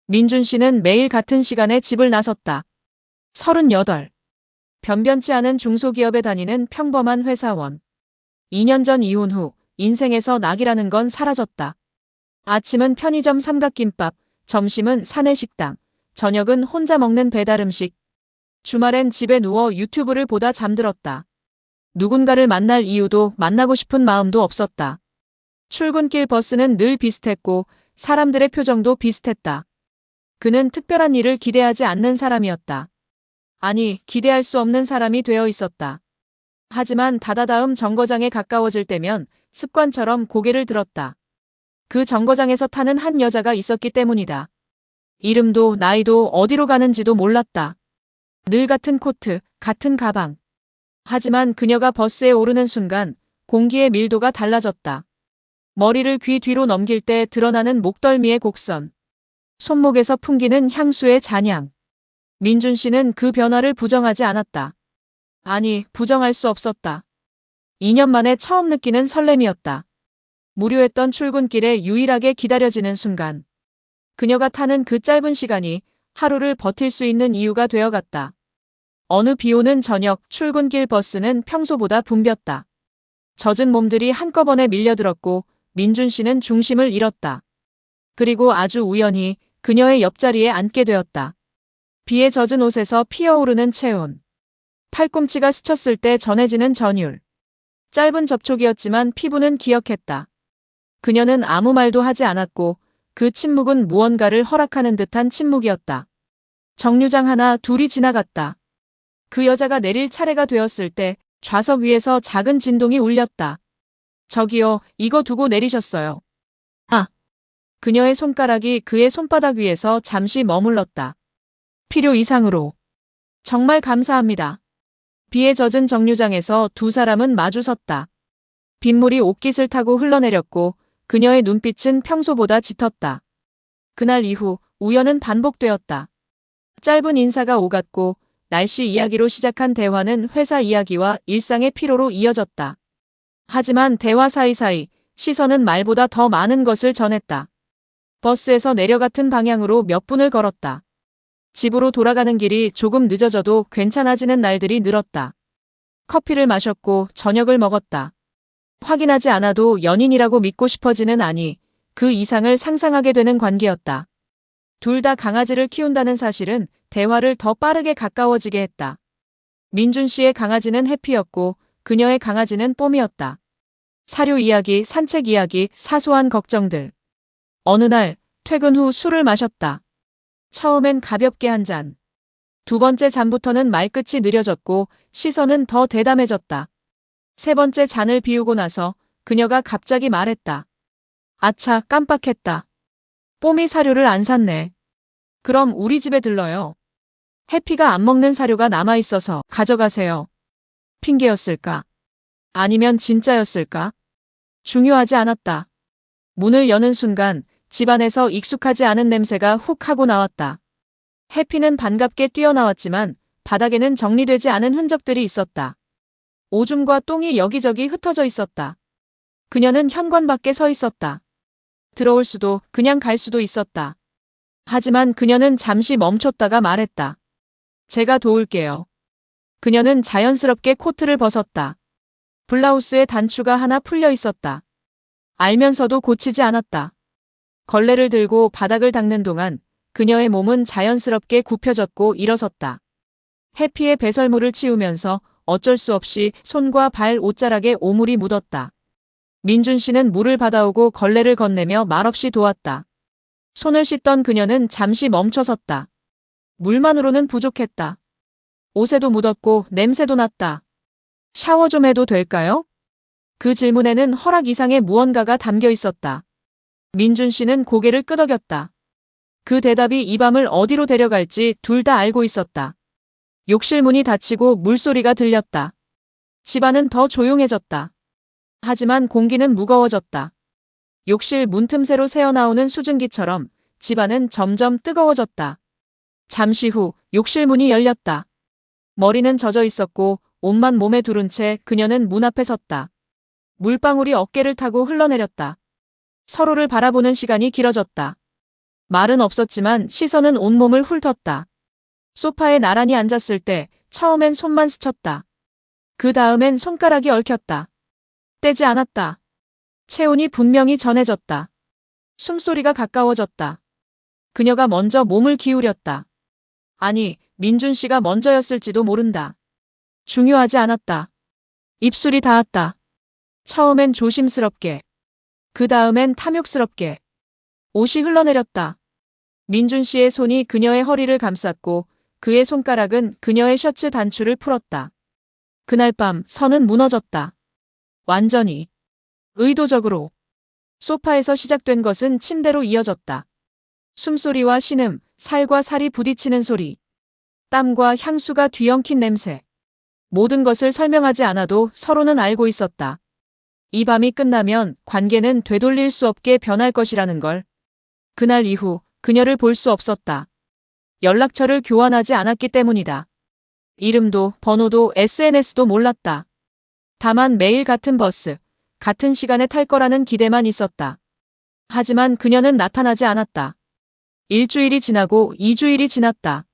민준 씨는 매일 같은 시간에 집을 나섰다. 38. 변변치 않은 중소기업에 다니는 평범한 회사원. 2년 전 이혼 후 인생에서 낙이라는 건 사라졌다. 아침은 편의점 삼각김밥, 점심은 사내 식당, 저녁은 혼자 먹는 배달음식. 주말엔 집에 누워 유튜브를 보다 잠들었다. 누군가를 만날 이유도 만나고 싶은 마음도 없었다. 출근길 버스는 늘 비슷했고 사람들의 표정도 비슷했다. 그는 특별한 일을 기대하지 않는 사람이었다. 아니, 기대할 수 없는 사람이 되어 있었다. 하지만 다다다음 정거장에 가까워질 때면 습관처럼 고개를 들었다. 그 정거장에서 타는 한 여자가 있었기 때문이다. 이름도 나이도 어디로 가는지도 몰랐다. 늘 같은 코트, 같은 가방. 하지만 그녀가 버스에 오르는 순간 공기의 밀도가 달라졌다. 머리를 귀 뒤로 넘길 때 드러나는 목덜미의 곡선. 손목에서 풍기는 향수의 잔향. 민준 씨는 그 변화를 부정하지 않았다. 아니, 부정할 수 없었다. 2년 만에 처음 느끼는 설렘이었다. 무료했던 출근길에 유일하게 기다려지는 순간. 그녀가 타는 그 짧은 시간이 하루를 버틸 수 있는 이유가 되어갔다. 어느 비오는 저녁 출근길 버스는 평소보다 붐볐다. 젖은 몸들이 한꺼번에 밀려들었고 민준 씨는 중심을 잃었다. 그리고 아주 우연히 그녀의 옆자리에 앉게 되었다. 비에 젖은 옷에서 피어오르는 체온. 팔꿈치가 스쳤을 때 전해지는 전율. 짧은 접촉이었지만 피부는 기억했다. 그녀는 아무 말도 하지 않았고 그 침묵은 무언가를 허락하는 듯한 침묵이었다. 정류장 하나 둘이 지나갔다. 그 여자가 내릴 차례가 되었을 때 좌석 위에서 작은 진동이 울렸다. 저기요, 이거 두고 내리셨어요. 아! 그녀의 손가락이 그의 손바닥 위에서 잠시 머물렀다. 필요 이상으로. 정말 감사합니다. 비에 젖은 정류장에서 두 사람은 마주 섰다. 빗물이 옷깃을 타고 흘러내렸고 그녀의 눈빛은 평소보다 짙었다. 그날 이후 우연은 반복되었다. 짧은 인사가 오갔고 날씨 이야기로 시작한 대화는 회사 이야기와 일상의 피로로 이어졌다. 하지만 대화 사이사이 시선은 말보다 더 많은 것을 전했다. 버스에서 내려 같은 방향으로 몇 분을 걸었다. 집으로 돌아가는 길이 조금 늦어져도 괜찮아지는 날들이 늘었다. 커피를 마셨고 저녁을 먹었다. 확인하지 않아도 연인이라고 믿고 싶어지는 아니, 그 이상을 상상하게 되는 관계였다. 둘 다 강아지를 키운다는 사실은 대화를 더 빠르게 가까워지게 했다. 민준 씨의 강아지는 해피였고 그녀의 강아지는 뽀미였다. 사료 이야기, 산책 이야기, 사소한 걱정들. 어느 날 퇴근 후 술을 마셨다. 처음엔 가볍게 한 잔. 두 번째 잔부터는 말끝이 느려졌고 시선은 더 대담해졌다. 세 번째 잔을 비우고 나서 그녀가 갑자기 말했다. 아차, 깜빡했다. 뽀미 사료를 안 샀네. 그럼 우리 집에 들러요. 해피가 안 먹는 사료가 남아있어서 가져가세요. 핑계였을까? 아니면 진짜였을까? 중요하지 않았다. 문을 여는 순간 집안에서 익숙하지 않은 냄새가 훅 하고 나왔다. 해피는 반갑게 뛰어나왔지만 바닥에는 정리되지 않은 흔적들이 있었다. 오줌과 똥이 여기저기 흩어져 있었다. 그녀는 현관 밖에 서 있었다. 들어올 수도 그냥 갈 수도 있었다. 하지만 그녀는 잠시 멈췄다가 말했다. 제가 도울게요. 그녀는 자연스럽게 코트를 벗었다. 블라우스에 단추가 하나 풀려 있었다. 알면서도 고치지 않았다. 걸레를 들고 바닥을 닦는 동안 그녀의 몸은 자연스럽게 굽혀졌고 일어섰다. 해피의 배설물을 치우면서 어쩔 수 없이 손과 발 옷자락에 오물이 묻었다. 민준 씨는 물을 받아오고 걸레를 건네며 말없이 도왔다. 손을 씻던 그녀는 잠시 멈춰섰다. 물만으로는 부족했다. 옷에도 묻었고 냄새도 났다. 샤워 좀 해도 될까요? 그 질문에는 허락 이상의 무언가가 담겨 있었다. 민준 씨는 고개를 끄덕였다. 그 대답이 이 밤을 어디로 데려갈지 둘 다 알고 있었다. 욕실 문이 닫히고 물소리가 들렸다. 집안은 더 조용해졌다. 하지만 공기는 무거워졌다. 욕실 문틈새로 새어나오는 수증기처럼 집안은 점점 뜨거워졌다. 잠시 후 욕실 문이 열렸다. 머리는 젖어 있었고 옷만 몸에 두른 채 그녀는 문 앞에 섰다. 물방울이 어깨를 타고 흘러내렸다. 서로를 바라보는 시간이 길어졌다. 말은 없었지만 시선은 온몸을 훑었다. 소파에 나란히 앉았을 때 처음엔 손만 스쳤다. 그 다음엔 손가락이 얽혔다. 떼지 않았다. 체온이 분명히 전해졌다. 숨소리가 가까워졌다. 그녀가 먼저 몸을 기울였다. 아니, 민준 씨가 먼저였을지도 모른다. 중요하지 않았다. 입술이 닿았다. 처음엔 조심스럽게. 그 다음엔 탐욕스럽게. 옷이 흘러내렸다. 민준 씨의 손이 그녀의 허리를 감쌌고 그의 손가락은 그녀의 셔츠 단추를 풀었다. 그날 밤 선은 무너졌다. 완전히. 의도적으로. 소파에서 시작된 것은 침대로 이어졌다. 숨소리와 신음, 살과 살이 부딪히는 소리. 땀과 향수가 뒤엉킨 냄새. 모든 것을 설명하지 않아도 서로는 알고 있었다. 이 밤이 끝나면 관계는 되돌릴 수 없게 변할 것이라는 걸. 그날 이후 그녀를 볼 수 없었다. 연락처를 교환하지 않았기 때문이다. 이름도 번호도 SNS도 몰랐다. 다만 매일 같은 버스, 같은 시간에 탈 거라는 기대만 있었다. 하지만 그녀는 나타나지 않았다. 일주일이 지나고 2주일이 지났다.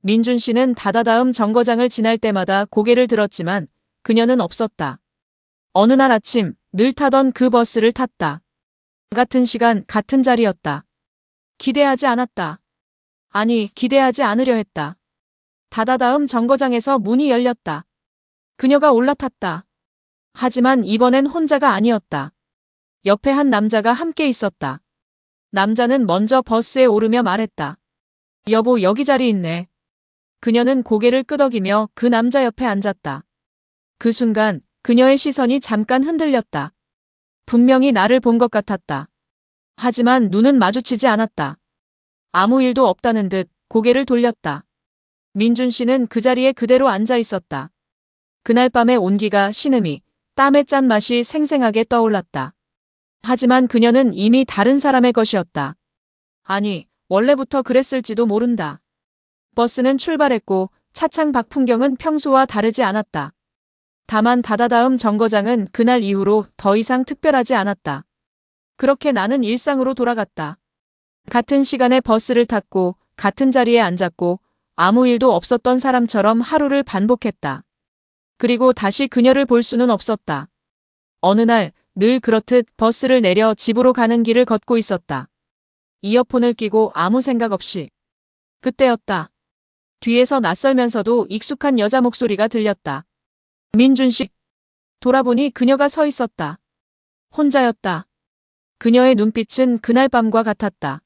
민준 씨는 다다다음 정거장을 지날 때마다 고개를 들었지만 그녀는 없었다. 어느 날 아침 늘 타던 그 버스를 탔다. 같은 시간 같은 자리였다. 기대하지 않았다. 아니, 기대하지 않으려 했다. 다다다음 정거장에서 문이 열렸다. 그녀가 올라탔다. 하지만 이번엔 혼자가 아니었다. 옆에 한 남자가 함께 있었다. 남자는 먼저 버스에 오르며 말했다. 여보, 여기 자리 있네. 그녀는 고개를 끄덕이며 그 남자 옆에 앉았다. 그 순간 그녀의 시선이 잠깐 흔들렸다. 분명히 나를 본 것 같았다. 하지만 눈은 마주치지 않았다. 아무 일도 없다는 듯 고개를 돌렸다. 민준 씨는 그 자리에 그대로 앉아 있었다. 그날 밤의 온기가 신음이, 땀의 짠맛이 생생하게 떠올랐다. 하지만 그녀는 이미 다른 사람의 것이었다. 아니, 원래부터 그랬을지도 모른다. 버스는 출발했고 차창 밖 풍경은 평소와 다르지 않았다. 다만 다다다음 정거장은 그날 이후로 더 이상 특별하지 않았다. 그렇게 나는 일상으로 돌아갔다. 같은 시간에 버스를 탔고 같은 자리에 앉았고 아무 일도 없었던 사람처럼 하루를 반복했다. 그리고 다시 그녀를 볼 수는 없었다. 어느 날 늘 그렇듯 버스를 내려 집으로 가는 길을 걷고 있었다. 이어폰을 끼고 아무 생각 없이. 그때였다. 뒤에서 낯설면서도 익숙한 여자 목소리가 들렸다. 민준 씨. 돌아보니 그녀가 서 있었다. 혼자였다. 그녀의 눈빛은 그날 밤과 같았다.